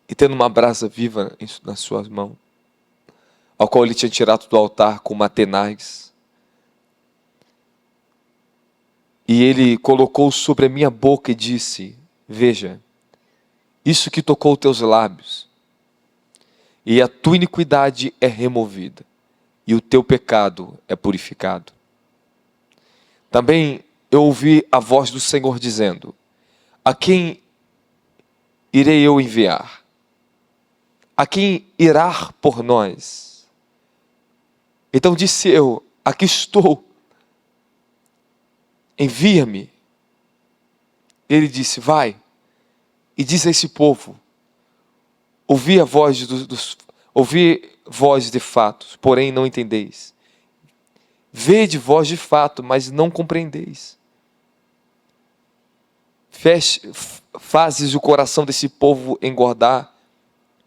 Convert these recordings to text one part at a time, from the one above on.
e tendo uma brasa viva nas suas mãos, ao qual ele tinha tirado do altar com uma tenaz. E ele colocou sobre a minha boca e disse: veja, isso que tocou teus lábios, e a tua iniquidade é removida, e o teu pecado é purificado. Também eu ouvi a voz do Senhor dizendo: a quem irei eu enviar? A quem irá por nós? Então disse eu: aqui estou, envia-me. Ele disse: vai, e diz a esse povo: ouvi a voz ouvi voz de fatos, porém não entendeis. Vede voz de fato, mas não compreendeis. Fazes o coração desse povo engordar,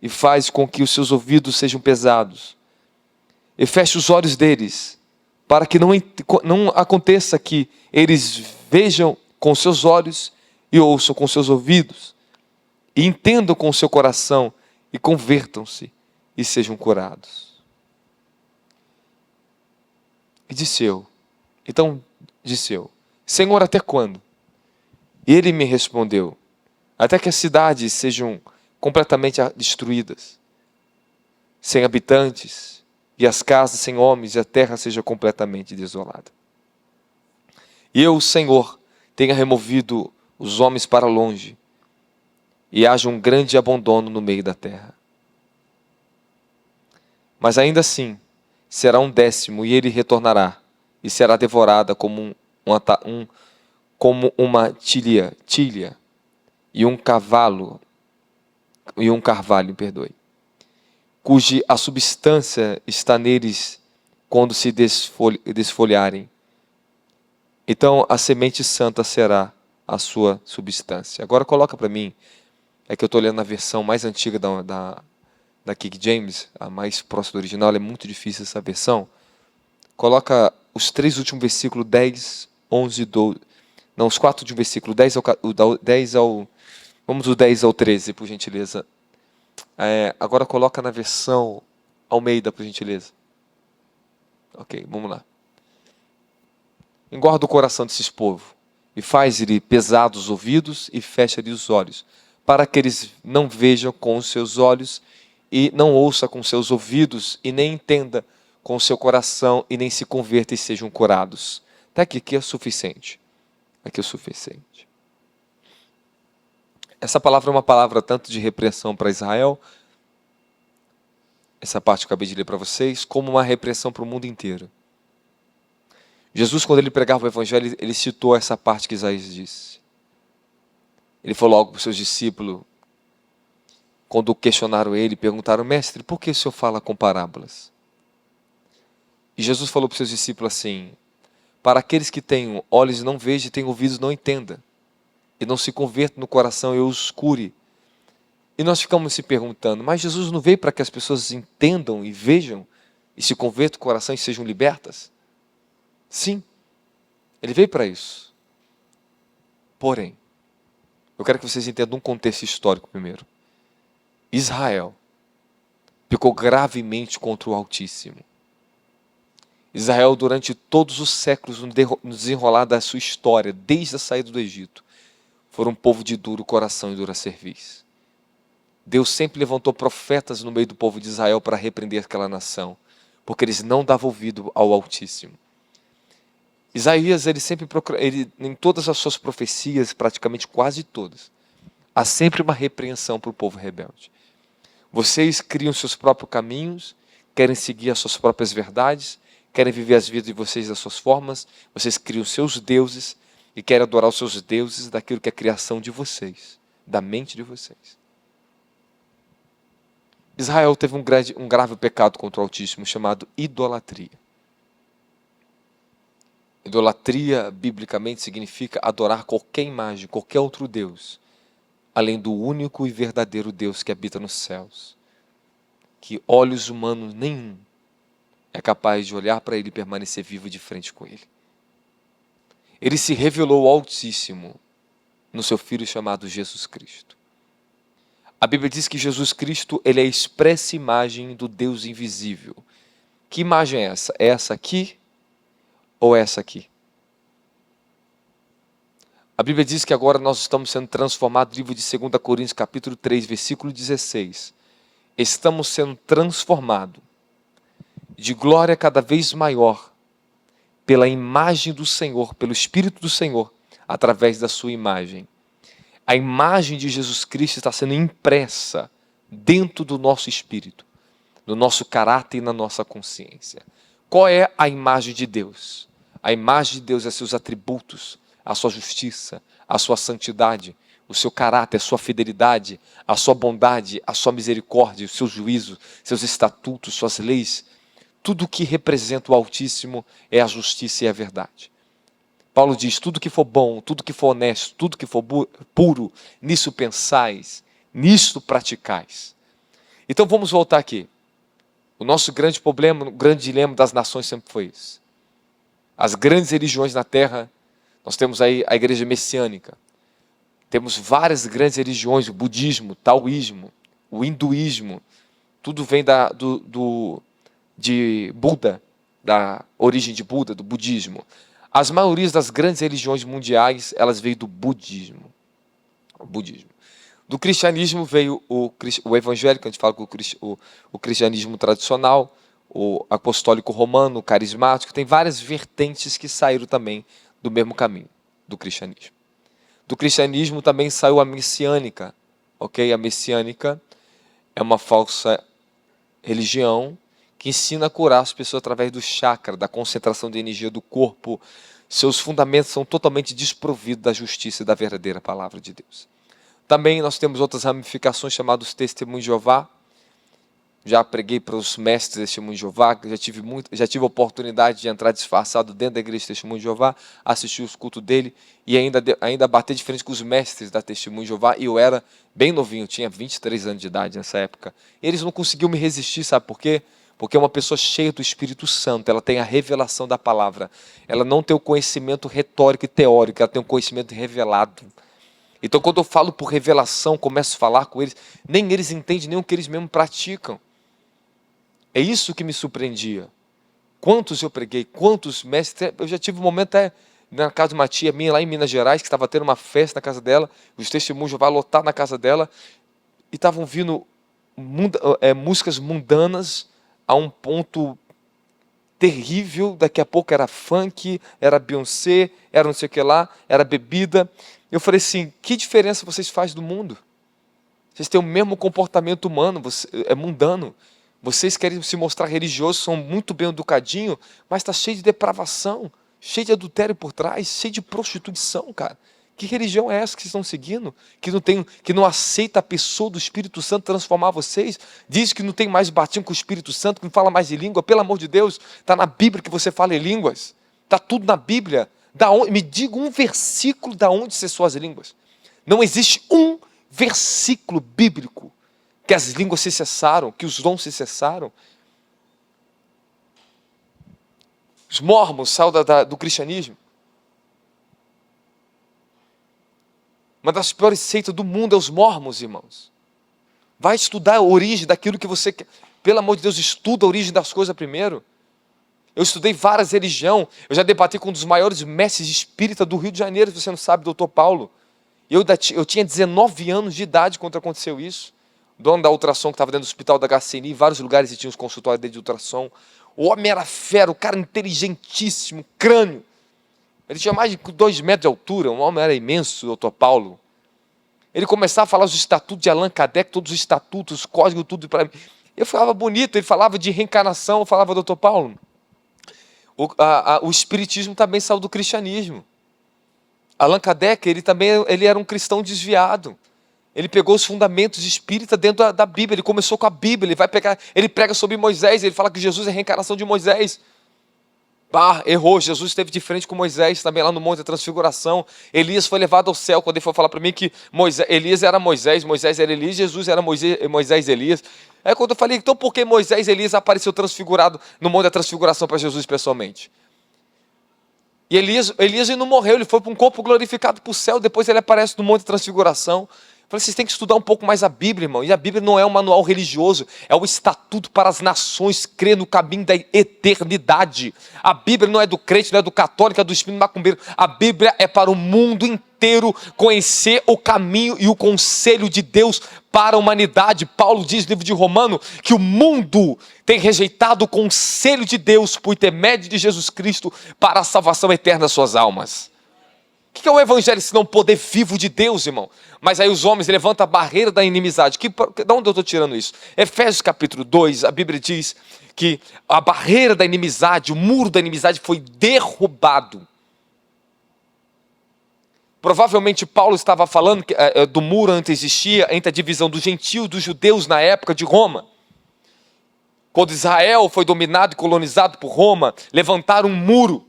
e faz com que os seus ouvidos sejam pesados. E feche os olhos deles, para que não aconteça que eles vejam com seus olhos e ouçam com seus ouvidos, e entendam com o seu coração, e convertam-se, e sejam curados. E disse eu, Senhor, até quando? E ele me respondeu: até que as cidades sejam completamente destruídas, sem habitantes, e as casas sem homens, e a terra seja completamente desolada. E eu, Senhor, tenha removido os homens para longe, e haja um grande abandono no meio da terra. Mas ainda assim, será 1/10, e ele retornará, e será devorada como uma tilha, e um carvalho, cuja a substância está neles quando se desfolharem. Então a semente santa será a sua substância. Agora coloca para mim, é que eu estou lendo a versão mais antiga da King James, a mais próxima do original, é muito difícil essa versão. Coloca os 3 últimos versículos, 10, 11, 12. Não, os 4 de versículo, 10 ao... Vamos do 10 ao 13, por gentileza. Agora coloca na versão Almeida, por gentileza. Ok, vamos lá. Engorda o coração desses povos, e faz-lhe pesados os ouvidos, e fecha-lhe os olhos, para que eles não vejam com os seus olhos, e não ouça com seus ouvidos, e nem entenda com o seu coração, e nem se converta e sejam curados. Até aqui é suficiente. Aqui é o suficiente. Essa palavra é uma palavra tanto de repreensão para Israel, essa parte que eu acabei de ler para vocês, como uma repreensão para o mundo inteiro. Jesus, quando ele pregava o Evangelho, ele citou essa parte que Isaías disse. Ele falou algo para os seus discípulos, quando questionaram ele, perguntaram: mestre, por que o senhor fala com parábolas? E Jesus falou para os seus discípulos assim: para aqueles que têm olhos e não vejam, e têm ouvidos e não entendam, e não se convertam no coração e os cure. E nós ficamos se perguntando: mas Jesus não veio para que as pessoas entendam e vejam, e se convertam no coração e sejam libertas? Sim, ele veio para isso. Porém, eu quero que vocês entendam um contexto histórico primeiro. Israel pecou gravemente contra o Altíssimo. Israel, durante todos os séculos, no desenrolar da sua história, desde a saída do Egito, foram um povo de duro coração e dura cerviz. Deus sempre levantou profetas no meio do povo de Israel para repreender aquela nação, porque eles não davam ouvido ao Altíssimo. Isaías, em todas as suas profecias, praticamente quase todas, há sempre uma repreensão para o povo rebelde. Vocês criam seus próprios caminhos, querem seguir as suas próprias verdades, querem viver as vidas de vocês das suas formas, vocês criam seus deuses e querem adorar os seus deuses daquilo que é a criação de vocês, da mente de vocês. Israel teve um grave pecado contra o Altíssimo chamado idolatria. Idolatria, biblicamente, significa adorar qualquer imagem, qualquer outro Deus, além do único e verdadeiro Deus que habita nos céus, que olhos humanos nenhum é capaz de olhar para ele e permanecer vivo de frente com ele. Ele se revelou ao Altíssimo no seu Filho chamado Jesus Cristo. A Bíblia diz que Jesus Cristo, ele é a expressa imagem do Deus invisível. Que imagem é essa? É essa aqui ou essa aqui? A Bíblia diz que agora nós estamos sendo transformados, livro de 2 Coríntios, capítulo 3, versículo 16. Estamos sendo transformados de glória cada vez maior pela imagem do Senhor, pelo Espírito do Senhor, através da sua imagem. A imagem de Jesus Cristo está sendo impressa dentro do nosso espírito, no nosso caráter e na nossa consciência. Qual é a imagem de Deus? A imagem de Deus é seus atributos, a sua justiça, a sua santidade, o seu caráter, a sua fidelidade, a sua bondade, a sua misericórdia, os seus juízos, seus estatutos, suas leis. Tudo que representa o Altíssimo é a justiça e a verdade. Paulo diz, tudo que for bom, tudo que for honesto, tudo que for puro, nisso pensais, nisso praticais. Então vamos voltar aqui. O nosso grande problema, o grande dilema das nações sempre foi isso. As grandes religiões na Terra, nós temos aí a igreja messiânica. Temos várias grandes religiões, o budismo, o taoísmo, o hinduísmo. Tudo vem de Buda, da origem de Buda, do budismo. As maiorias das grandes religiões mundiais, elas veio do budismo. O budismo. Do cristianismo veio o evangélico, a gente fala que o cristianismo tradicional, o apostólico romano, o carismático, tem várias vertentes que saíram também do mesmo caminho, do cristianismo. Do cristianismo também saiu a messiânica, ok? A messiânica é uma falsa religião que ensina a curar as pessoas através do chakra, da concentração de energia do corpo. Seus fundamentos são totalmente desprovidos da justiça e da verdadeira palavra de Deus. Também nós temos outras ramificações chamadas testemunhos de Jeová. Já preguei para os mestres de Testemunho de Jeová, já tive a oportunidade de entrar disfarçado dentro da igreja de Testemunho de Jeová, assistir os cultos dele e ainda bater de frente com os mestres da Testemunho de Jeová. E eu era bem novinho, eu tinha 23 anos de idade nessa época. Eles não conseguiam me resistir, sabe por quê? Porque é uma pessoa cheia do Espírito Santo, ela tem a revelação da palavra. Ela não tem o conhecimento retórico e teórico, ela tem o conhecimento revelado. Então, quando eu falo por revelação, começo a falar com eles, nem eles entendem nem o que eles mesmos praticam. É isso que me surpreendia. Quantos eu preguei, quantos mestres... Eu já tive um momento até na casa de uma tia minha, lá em Minas Gerais, que estava tendo uma festa na casa dela, os testemunhos vão lotar na casa dela, e estavam vindo músicas mundanas a um ponto terrível. Daqui a pouco era funk, era Beyoncé, era não sei o que lá, era bebida. Eu falei assim, que diferença vocês fazem do mundo? Vocês têm o mesmo comportamento humano, é mundano. Vocês querem se mostrar religiosos, são muito bem educadinhos, mas está cheio de depravação, cheio de adultério por trás, cheio de prostituição, cara. Que religião é essa que vocês estão seguindo? Que não aceita a pessoa do Espírito Santo transformar vocês? Diz que não tem mais batismo com o Espírito Santo, que não fala mais de língua. Pelo amor de Deus, está na Bíblia que você fala em línguas. Está tudo na Bíblia. Me diga um versículo da onde cessou as línguas. Não existe um versículo bíblico que as línguas se cessaram, que os dons se cessaram. Os mormons saíram do cristianismo. Uma das piores seitas do mundo é os mormons, irmãos. Vai estudar a origem daquilo que você quer. Pelo amor de Deus, estuda a origem das coisas primeiro. Eu estudei várias religiões. Eu já debati com um dos maiores mestres espíritas do Rio de Janeiro, se você não sabe, doutor Paulo. Eu tinha 19 anos de idade quando aconteceu isso. O dono da ultrassom que estava dentro do hospital da HCNI, em vários lugares e tinha os consultórios dele de ultrassom. O homem era fera, o cara inteligentíssimo, crânio. Ele tinha mais de 2 metros de altura, o homem era imenso, o doutor Paulo. Ele começava a falar os estatutos de Allan Kardec, todos os estatutos, os códigos, tudo para mim. Eu falava bonito, ele falava de reencarnação, eu falava, doutor Paulo, o espiritismo também saiu do cristianismo. Allan Kardec, ele era um cristão desviado. Ele pegou os fundamentos espíritas dentro da Bíblia, ele começou com a Bíblia, ele prega sobre Moisés, ele fala que Jesus é a reencarnação de Moisés. Errou, Jesus esteve de frente com Moisés, também lá no Monte da Transfiguração. Elias foi levado ao céu, quando ele foi falar para mim que Elias era Moisés, Moisés era Elias, Jesus era Moisés e Elias. Aí quando eu falei, então por que Moisés e Elias apareceu transfigurado no Monte da Transfiguração para Jesus pessoalmente? E Elias não morreu, ele foi para um corpo glorificado para o céu, depois ele aparece no Monte da Transfiguração. Falei, vocês têm que estudar um pouco mais a Bíblia, irmão. E a Bíblia não é um manual religioso, é o estatuto para as nações crer no caminho da eternidade. A Bíblia não é do crente, não é do católico, é do espírito macumbeiro. A Bíblia é para o mundo inteiro conhecer o caminho e o conselho de Deus para a humanidade. Paulo diz no livro de Romano que o mundo tem rejeitado o conselho de Deus por intermédio de Jesus Cristo para a salvação eterna das suas almas. O que é o evangelho se não poder vivo de Deus, irmão? Mas aí os homens levantam a barreira da inimizade. De onde eu estou tirando isso? Efésios capítulo 2, a Bíblia diz que a barreira da inimizade, o muro da inimizade foi derrubado. Provavelmente Paulo estava falando do muro antes existia, entre a divisão dos gentios e dos judeus na época de Roma. Quando Israel foi dominado e colonizado por Roma, levantaram um muro.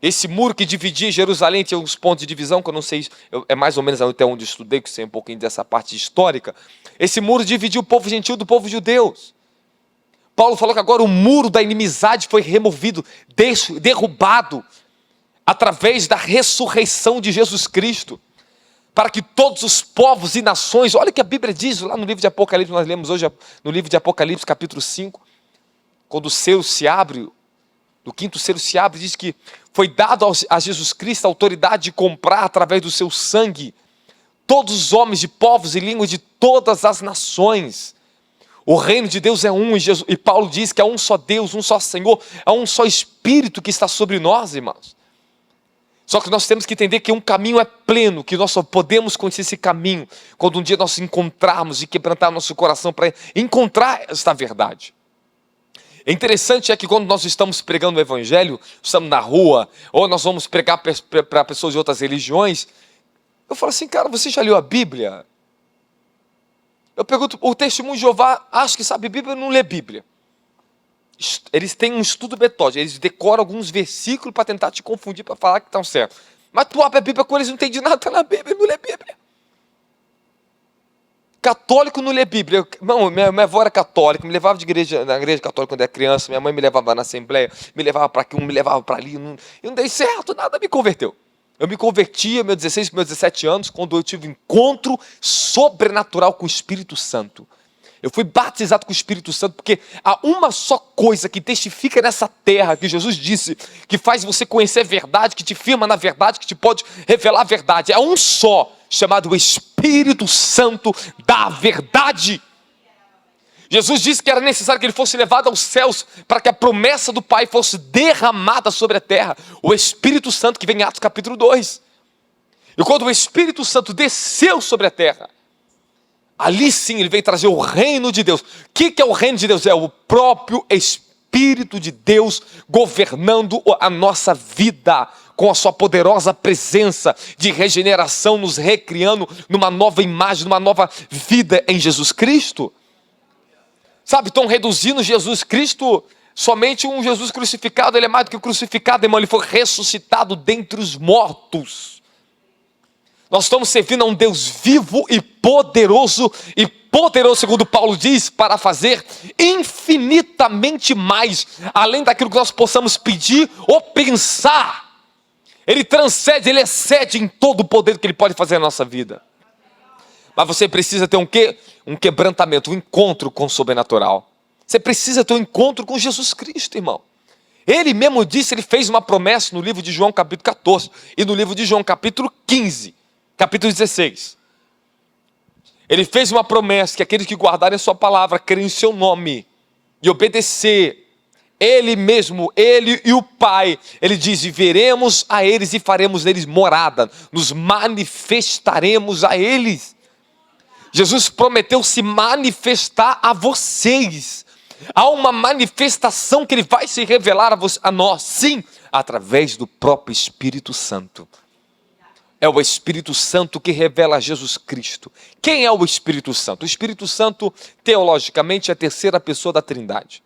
Esse muro que dividia Jerusalém tinha uns pontos de divisão, que eu não sei, é mais ou menos até onde eu estudei, que sei um pouquinho dessa parte histórica. Esse muro dividia o povo gentil do povo judeu. Paulo falou que agora o muro da inimizade foi removido, derrubado, através da ressurreição de Jesus Cristo, para que todos os povos e nações, olha o que a Bíblia diz lá no livro de Apocalipse, nós lemos hoje no livro de Apocalipse, capítulo 5, quando o selo se abre, o quinto selo se abre, diz que foi dado a Jesus Cristo a autoridade de comprar através do seu sangue todos os homens de povos e línguas de todas as nações. O reino de Deus é um, e Paulo diz que é um só Deus, um só Senhor, é um só Espírito que está sobre nós, irmãos. Só que nós temos que entender que um caminho é pleno, que nós só podemos conhecer esse caminho quando um dia nós encontrarmos e quebrantar nosso coração para encontrar esta verdade. É interessante que quando nós estamos pregando o evangelho, estamos na rua, ou nós vamos pregar para pessoas de outras religiões, eu falo assim, cara, você já leu a Bíblia? Eu pergunto, o testemunho de Jeová acha que sabe Bíblia, não lê Bíblia. Eles têm um estudo metódico, eles decoram alguns versículos para tentar te confundir, para falar que estão certos. Mas tu abre a Bíblia com eles, não entende nada, está na Bíblia, não lê Bíblia. Católico não lê Bíblia. Não, minha avó era católica, me levava na igreja católica quando era criança, minha mãe me levava na assembleia, me levava para aqui, me levava para ali, eu não dei certo, nada me converteu. Eu me converti aos meus 16, meus 17 anos, quando eu tive um encontro sobrenatural com o Espírito Santo. Eu fui batizado com o Espírito Santo, porque há uma só coisa que testifica nessa terra, que Jesus disse, que faz você conhecer a verdade, que te firma na verdade, que te pode revelar a verdade. É um só, chamado Espírito Santo da verdade. Jesus disse que era necessário que ele fosse levado aos céus, para que a promessa do Pai fosse derramada sobre a terra. O Espírito Santo que vem em Atos capítulo 2. E quando o Espírito Santo desceu sobre a terra, ali sim ele veio trazer o reino de Deus. O que é o reino de Deus? É o próprio Espírito de Deus governando a nossa vida, com a sua poderosa presença de regeneração, nos recriando numa nova imagem, numa nova vida em Jesus Cristo. Sabe, estão reduzindo Jesus Cristo somente um Jesus crucificado. Ele é mais do que crucificado, irmão, ele foi ressuscitado dentre os mortos. Nós estamos servindo a um Deus vivo e poderoso, segundo Paulo diz, para fazer infinitamente mais, além daquilo que nós possamos pedir ou pensar. Ele transcende, ele excede em todo o poder que ele pode fazer na nossa vida. Mas você precisa ter um quê? Um quebrantamento, um encontro com o sobrenatural. Você precisa ter um encontro com Jesus Cristo, irmão. Ele mesmo disse, ele fez uma promessa no livro de João capítulo 14 e no livro de João capítulo 15. Capítulo 16. Ele fez uma promessa que aqueles que guardarem a sua palavra, crerem em seu nome e obedecer, ele mesmo, ele e o Pai, ele diz, e veremos a eles e faremos neles morada, nos manifestaremos a eles. Jesus prometeu se manifestar a vocês. Há uma manifestação que ele vai se revelar a nós, sim, através do próprio Espírito Santo. É o Espírito Santo que revela Jesus Cristo. Quem é o Espírito Santo? O Espírito Santo, teologicamente, é a terceira pessoa da Trindade.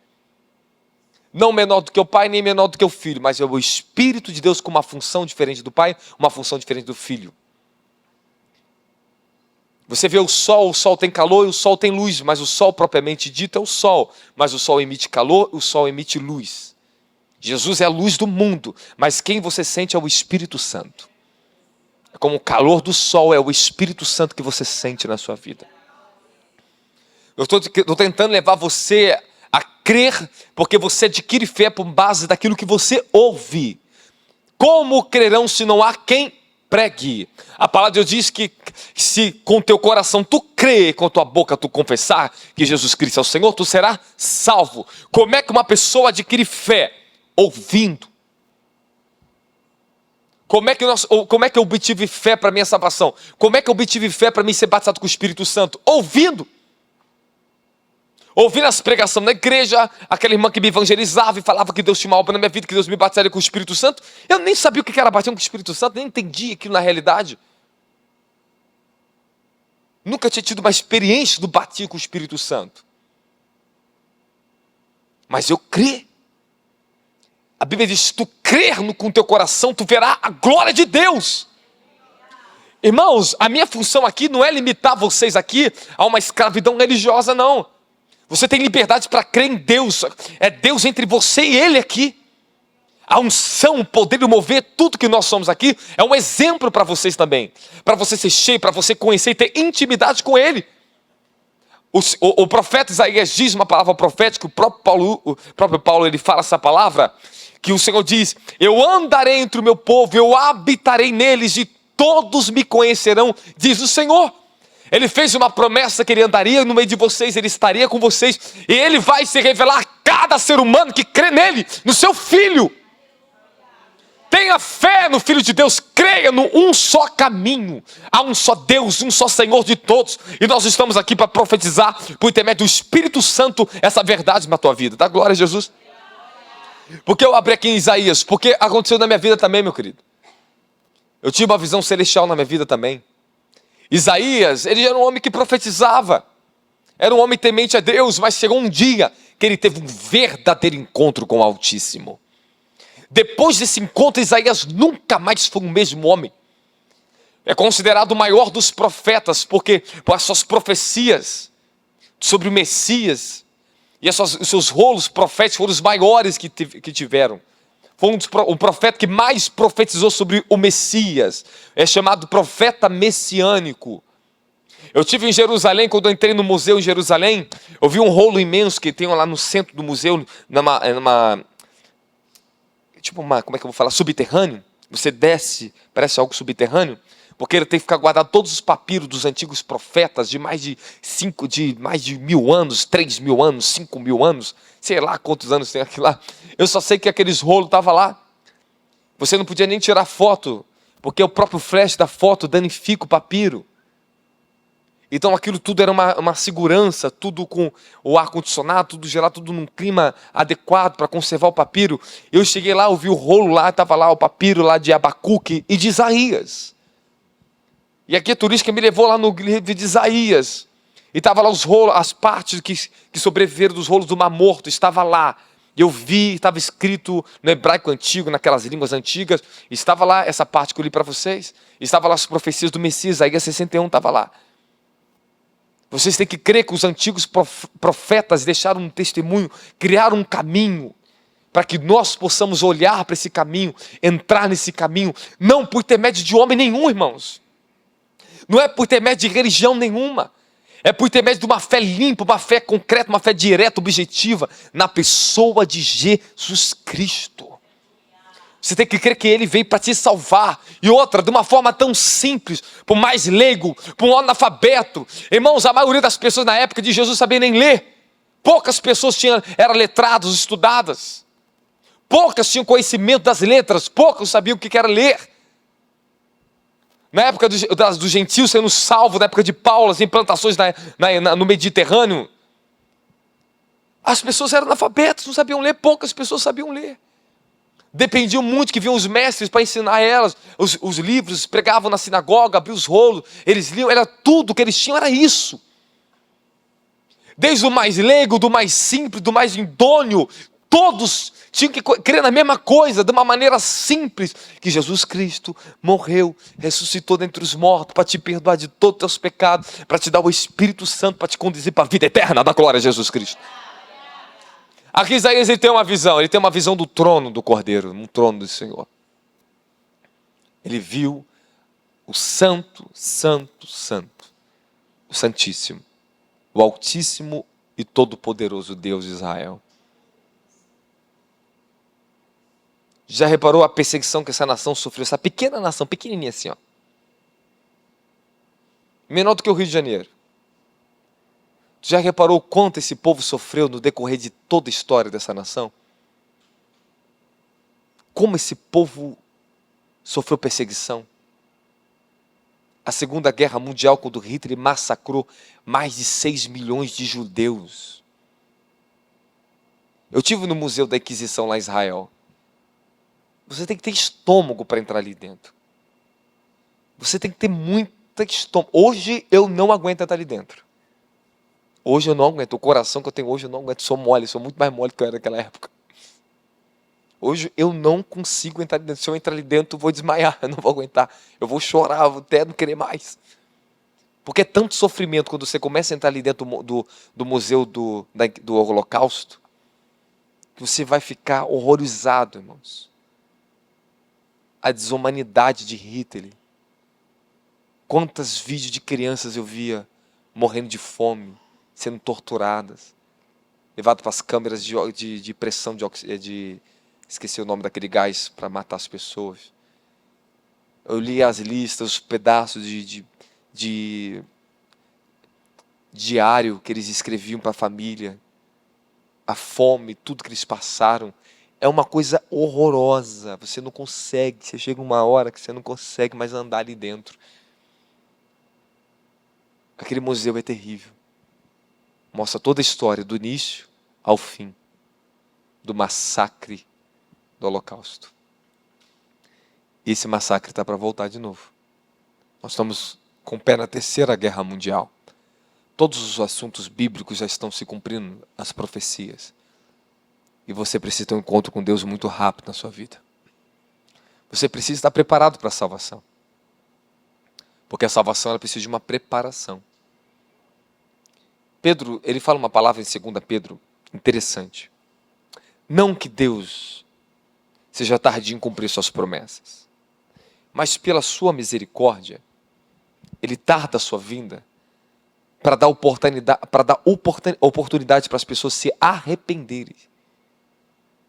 Não menor do que o Pai, nem menor do que o Filho, mas é o Espírito de Deus com uma função diferente do Pai, uma função diferente do Filho. Você vê o sol tem calor e o sol tem luz, mas o sol propriamente dito é o sol. Mas o sol emite calor e o sol emite luz. Jesus é a luz do mundo, mas quem você sente é o Espírito Santo. É como o calor do sol, é o Espírito Santo que você sente na sua vida. Eu estou tentando levar você a crer, porque você adquire fé por base daquilo que você ouve. Como crerão se não há quem pregue? A palavra de Deus diz que se com teu coração tu crer, com tua boca tu confessar que Jesus Cristo é o Senhor, tu serás salvo. Como é que uma pessoa adquire fé? Ouvindo. Como é que eu obtive fé para minha salvação? Como é que eu obtive fé para mim ser batizado com o Espírito Santo? Ouvindo. Ouvindo as pregações na igreja, aquela irmã que me evangelizava e falava que Deus tinha uma obra na minha vida, que Deus me batizaria com o Espírito Santo. Eu nem sabia o que era batismo com o Espírito Santo, nem entendia aquilo na realidade. Nunca tinha tido uma experiência do batismo com o Espírito Santo. Mas eu creio. A Bíblia diz, se tu crer com o teu coração, tu verás a glória de Deus. Irmãos, a minha função aqui não é limitar vocês aqui a uma escravidão religiosa, não. Você tem liberdade para crer em Deus. É Deus entre você e Ele aqui. A unção, o poder de mover tudo que nós somos aqui é um exemplo para vocês também. Para você ser cheio, para você conhecer e ter intimidade com Ele. O profeta Isaías diz uma palavra profética, o próprio Paulo ele fala essa palavra, que o Senhor diz, eu andarei entre o meu povo, eu habitarei neles e todos me conhecerão, diz o Senhor. Ele fez uma promessa que ele andaria no meio de vocês, ele estaria com vocês, e ele vai se revelar a cada ser humano que crê nele, no seu Filho. Tenha fé no Filho de Deus, creia no um só caminho. Há um só Deus, um só Senhor de todos. E nós estamos aqui para profetizar, por intermédio do Espírito Santo, essa verdade na tua vida. Dá glória a Jesus. Porque eu abri aqui em Isaías, porque aconteceu na minha vida também, meu querido. Eu tinha uma visão celestial na minha vida também. Isaías, ele era um homem que profetizava. Era um homem temente a Deus, mas chegou um dia que ele teve um verdadeiro encontro com o Altíssimo. Depois desse encontro, Isaías nunca mais foi o mesmo homem. É considerado o maior dos profetas, porque por as suas profecias sobre o Messias e os seus rolos proféticos foram os maiores que tiveram. Foi o profeta que mais profetizou sobre o Messias. É chamado profeta messiânico. Eu estive em Jerusalém, quando eu entrei no museu em Jerusalém, eu vi um rolo imenso que tem lá no centro do museu, como é que eu vou falar? Subterrâneo. Você desce, parece algo subterrâneo, porque ele tem que ficar guardado todos os papiros dos antigos profetas de mais de 1.000 anos, 3.000 anos, 5.000 anos, sei lá quantos anos tem aquilo lá. Eu só sei que aqueles rolos estavam lá. Você não podia nem tirar foto, porque o próprio flash da foto danifica o papiro. Então aquilo tudo era uma segurança, tudo com o ar-condicionado, tudo gelado, tudo num clima adequado para conservar o papiro. Eu cheguei lá, eu vi o rolo lá, estava lá o papiro lá de Abacuque e de Isaías. E aqui a turística me levou lá no livro de Isaías. E estava lá os rolos, as partes que sobreviveram dos rolos do Mar Morto, estava lá. Eu vi, estava escrito no hebraico antigo, naquelas línguas antigas, estava lá essa parte que eu li para vocês, estava lá as profecias do Messias, Isaías 61 estava lá. Vocês têm que crer que os antigos profetas deixaram um testemunho, criaram um caminho, para que nós possamos olhar para esse caminho, entrar nesse caminho, não por intermédio de homem nenhum, irmãos. Não é por intermédio de religião nenhuma. É por intermédio de uma fé limpa, uma fé concreta, uma fé direta, objetiva, na pessoa de Jesus Cristo. Você tem que crer que Ele veio para te salvar. E outra, de uma forma tão simples, para o mais leigo, para um analfabeto. Irmãos, a maioria das pessoas na época de Jesus sabia nem ler. Poucas pessoas eram letradas, estudadas. Poucas tinham conhecimento das letras, poucas sabiam o que era ler. Na época dos gentios sendo salvos, na época de Paulo, as implantações no Mediterrâneo, as pessoas eram analfabetas, não sabiam ler, poucas pessoas sabiam ler. Dependiam muito que vinham os mestres para ensinar elas, os livros, pregavam na sinagoga, abriam os rolos, eles liam, era tudo que eles tinham, era isso. Desde o mais leigo, do mais simples, do mais indôneo, todos tinham que crer na mesma coisa, de uma maneira simples, que Jesus Cristo morreu, ressuscitou dentre os mortos, para te perdoar de todos os teus pecados, para te dar o Espírito Santo, para te conduzir para a vida eterna da glória de Jesus Cristo. Aqui Isaías ele tem uma visão do trono do Cordeiro, um trono do Senhor. Ele viu o Santo, Santo, Santo, o Santíssimo, o Altíssimo e Todo-Poderoso Deus de Israel. Já reparou a perseguição que essa nação sofreu? Essa pequena nação, pequenininha assim, ó. Menor do que o Rio de Janeiro. Já reparou o quanto esse povo sofreu no decorrer de toda a história dessa nação? Como esse povo sofreu perseguição? A Segunda Guerra Mundial, quando Hitler massacrou mais de 6 milhões de judeus. Eu estive no Museu da Inquisição lá em Israel. Você tem que ter estômago para entrar ali dentro. Você tem que ter muito estômago. Hoje eu não aguento estar ali dentro. Hoje eu não aguento. O coração que eu tenho hoje eu não aguento. Sou mole, sou muito mais mole do que eu era naquela época. Hoje eu não consigo entrar ali dentro. Se eu entrar ali dentro, eu vou desmaiar. Eu não vou aguentar. Eu vou chorar, eu vou até não querer mais. Porque é tanto sofrimento quando você começa a entrar ali dentro do museu do Holocausto, que você vai ficar horrorizado, irmãos. A desumanidade de Hitler. Quantos vídeos de crianças eu via morrendo de fome, sendo torturadas, levadas para as câmeras de pressão esqueci o nome daquele gás para matar as pessoas. Eu li as listas, os pedaços de diário que eles escreviam para a família, a fome, tudo que eles passaram. É uma coisa horrorosa. Você não consegue, você chega uma hora que você não consegue mais andar ali dentro. Aquele museu é terrível. Mostra toda a história, do início ao fim, do massacre do Holocausto. E esse massacre está para voltar de novo. Nós estamos com o pé na Terceira Guerra Mundial. Todos os assuntos bíblicos já estão se cumprindo, as profecias. E você precisa ter um encontro com Deus muito rápido na sua vida. Você precisa estar preparado para a salvação. Porque a salvação ela precisa de uma preparação. Pedro, ele fala uma palavra em 2 Pedro, interessante. Não que Deus seja tardio em cumprir suas promessas, mas pela sua misericórdia, Ele tarda a sua vinda para dar oportunidade para as pessoas se arrependerem.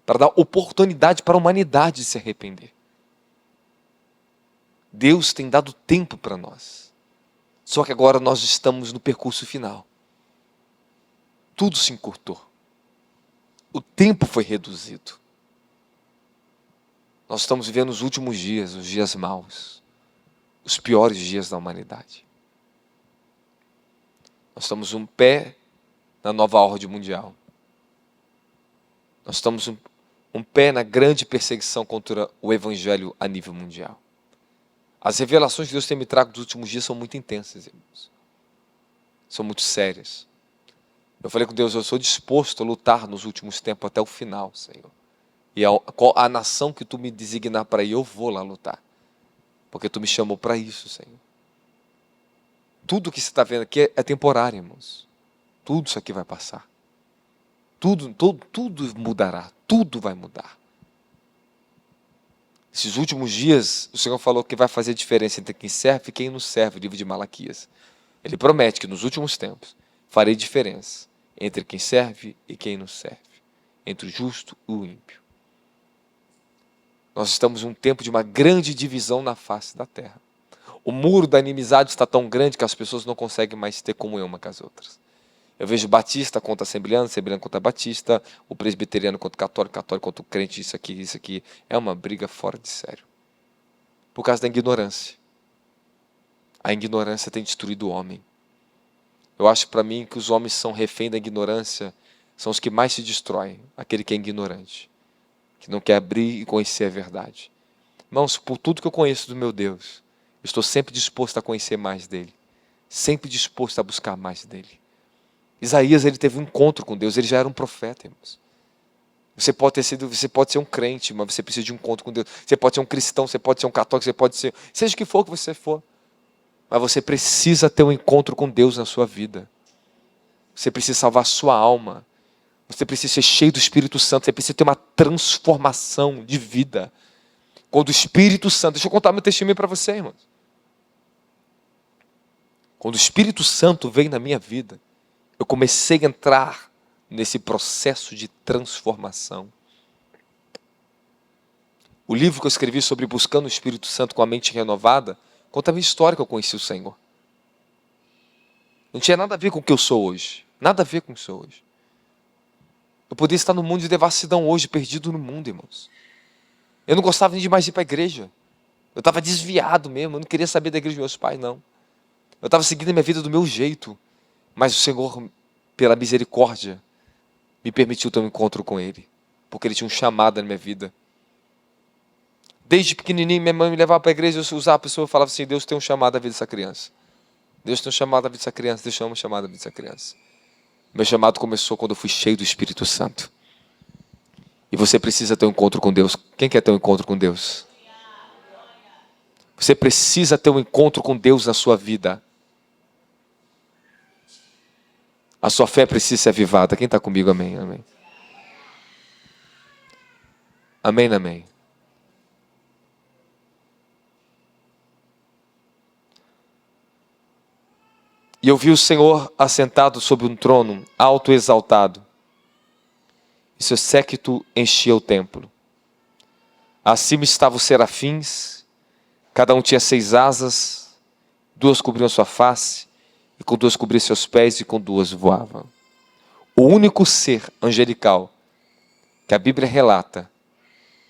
Para dar oportunidade para a humanidade se arrepender. Deus tem dado tempo para nós. Só que agora nós estamos no percurso final. Tudo se encurtou. O tempo foi reduzido. Nós estamos vivendo os últimos dias, os dias maus. Os piores dias da humanidade. Nós estamos um pé na nova ordem mundial. Nós estamos um pé na grande perseguição contra o Evangelho a nível mundial. As revelações que Deus tem me trago dos últimos dias são muito intensas, irmãos. São muito sérias. Eu falei com Deus, eu sou disposto a lutar nos últimos tempos até o final, Senhor. E a nação que Tu me designar para ir, eu vou lá lutar. Porque Tu me chamou para isso, Senhor. Tudo que você está vendo aqui é temporário, irmãos. Tudo isso aqui vai passar. Tudo mudará. Tudo vai mudar. Esses últimos dias, o Senhor falou que vai fazer diferença entre quem serve e quem não serve, o livro de Malaquias. Ele promete que nos últimos tempos farei diferença entre quem serve e quem não serve, entre o justo e o ímpio. Nós estamos em um tempo de uma grande divisão na face da terra. O muro da inimizade está tão grande que as pessoas não conseguem mais ter comunhão uma com as outras. Eu vejo batista contra assembleano, assembleano contra batista, o presbiteriano contra o católico, católico contra o crente, isso aqui. É uma briga fora de sério. Por causa da ignorância. A ignorância tem destruído o homem. Eu acho para mim que os homens são refém da ignorância, são os que mais se destroem, aquele que é ignorante, que não quer abrir e conhecer a verdade. Irmãos, por tudo que eu conheço do meu Deus, eu estou sempre disposto a conhecer mais dele, sempre disposto a buscar mais dele. Isaías, ele teve um encontro com Deus, ele já era um profeta, irmãos. Você pode ser um crente, mas você precisa de um encontro com Deus. Você pode ser um cristão, você pode ser um católico, você pode ser, seja o que for que você for. Mas você precisa ter um encontro com Deus na sua vida. Você precisa salvar a sua alma. Você precisa ser cheio do Espírito Santo. Você precisa ter uma transformação de vida. Quando o Espírito Santo... Deixa eu contar meu testemunho para você, irmãos. Quando o Espírito Santo veio na minha vida, eu comecei a entrar nesse processo de transformação. O livro que eu escrevi sobre buscando o Espírito Santo com a mente renovada, conta a minha história que eu conheci o Senhor. Não tinha nada a ver com o que eu sou hoje. Nada a ver com o que eu sou hoje. Eu podia estar no mundo de devassidão hoje, perdido no mundo, irmãos. Eu não gostava nem de mais ir para a igreja. Eu estava desviado mesmo, eu não queria saber da igreja dos meus pais, não. Eu estava seguindo a minha vida do meu jeito. Mas o Senhor, pela misericórdia, me permitiu ter um encontro com Ele. Porque Ele tinha um chamado na minha vida. Desde pequenininho, minha mãe me levava para a igreja, eu usava a pessoa e falava assim, Deus tem um chamado na vida dessa criança. Deus tem um chamado na vida dessa criança, Deus tem um chamado na vida dessa criança. Meu chamado começou quando eu fui cheio do Espírito Santo. E você precisa ter um encontro com Deus. Quem quer ter um encontro com Deus? Você precisa ter um encontro com Deus na sua vida. A sua fé precisa ser avivada. Quem está comigo? Amém, amém. Amém, amém. E eu vi o Senhor assentado sobre um trono, alto e exaltado. E seu séquito enchia o templo. Acima estavam os serafins, cada um tinha 6 asas, 2 cobriam sua face, e com 2 cobriam seus pés, e com 2 voavam. O único ser angelical que a Bíblia relata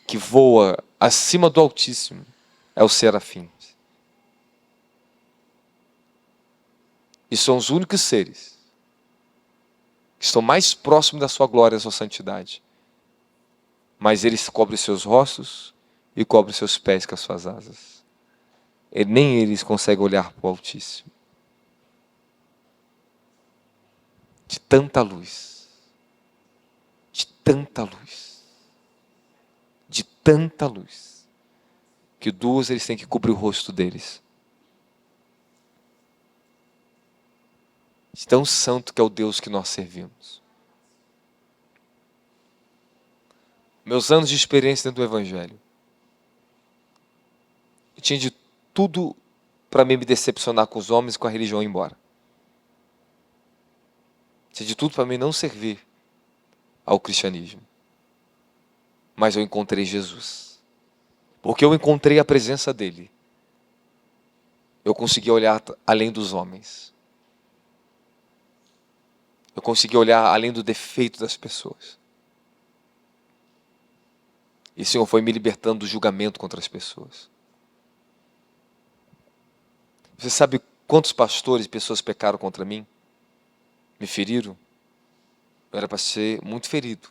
que voa acima do Altíssimo é o serafim. E são os únicos seres que estão mais próximos da sua glória e da sua santidade. Mas eles cobrem seus rostos e cobrem seus pés com as suas asas. E nem eles conseguem olhar para o Altíssimo. De tanta luz. De tanta luz. De tanta luz. Que 2 eles têm que cobrir o rosto deles. De tão santo que é o Deus que nós servimos. Meus anos de experiência dentro do Evangelho. Eu tinha de tudo para mim me decepcionar com os homens e com a religião ir embora. Tinha de tudo para mim não servir ao cristianismo. Mas eu encontrei Jesus. Porque eu encontrei a presença dele. Eu consegui olhar além dos homens. Eu consegui olhar além do defeito das pessoas. E o Senhor foi me libertando do julgamento contra as pessoas. Você sabe quantos pastores e pessoas pecaram contra mim? Me feriram? Eu era para ser muito ferido.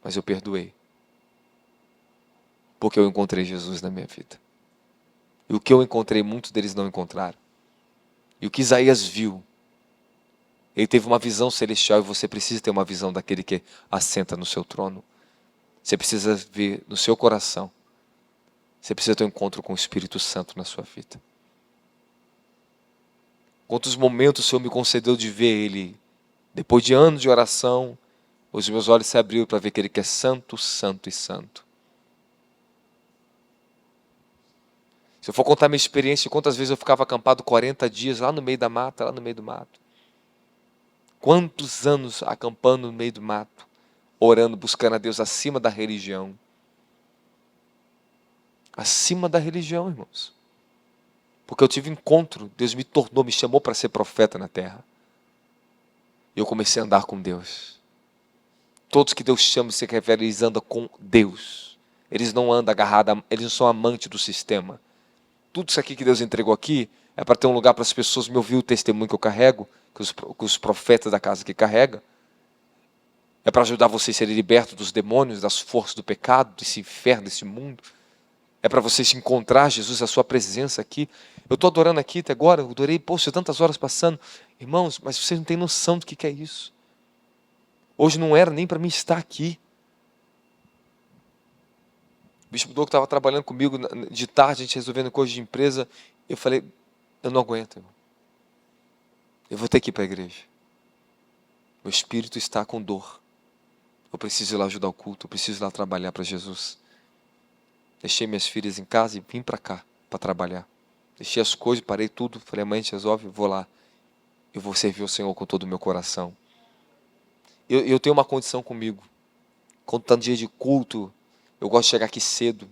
Mas eu perdoei. Porque eu encontrei Jesus na minha vida. E o que eu encontrei, muitos deles não encontraram. E o que Isaías viu, ele teve uma visão celestial e você precisa ter uma visão daquele que assenta no seu trono. Você precisa ver no seu coração. Você precisa ter um encontro com o Espírito Santo na sua vida. Quantos momentos o Senhor me concedeu de ver Ele. Depois de anos de oração, os meus olhos se abriram para ver que Ele que é santo, santo e santo. Se eu for contar minha experiência, quantas vezes eu ficava acampado 40 dias lá no meio da mata, lá no meio do mato. Quantos anos acampando no meio do mato, orando, buscando a Deus acima da religião. Acima da religião, irmãos. Porque eu tive encontro, Deus me tornou, me chamou para ser profeta na terra. E eu comecei a andar com Deus. Todos que Deus chama e se revela, eles andam com Deus. Eles não andam agarrados, eles não são amantes do sistema. Tudo isso aqui que Deus entregou aqui é para ter um lugar para as pessoas me ouvir o testemunho que eu carrego, que os profetas da casa que carregam. É para ajudar vocês a serem libertos dos demônios, das forças do pecado, desse inferno, desse mundo. É para vocês encontrar Jesus, a sua presença aqui. Eu estou adorando aqui até agora, eu adorei, poxa, tantas horas passando. Irmãos, mas vocês não têm noção do que é isso. Hoje não era nem para mim estar aqui. O Bispo Doug estava trabalhando comigo de tarde, a gente resolvendo coisas de empresa. Eu falei, eu não aguento, irmão. Eu vou ter que ir para a igreja. Meu espírito está com dor. Eu preciso ir lá ajudar o culto, eu preciso ir lá trabalhar para Jesus. Deixei minhas filhas em casa e vim para cá para trabalhar. Deixei as coisas, parei tudo. Falei, mãe, a gente resolve, vou lá. Eu vou servir o Senhor com todo o meu coração. Eu tenho uma condição comigo. Quando está no dia de culto, eu gosto de chegar aqui cedo.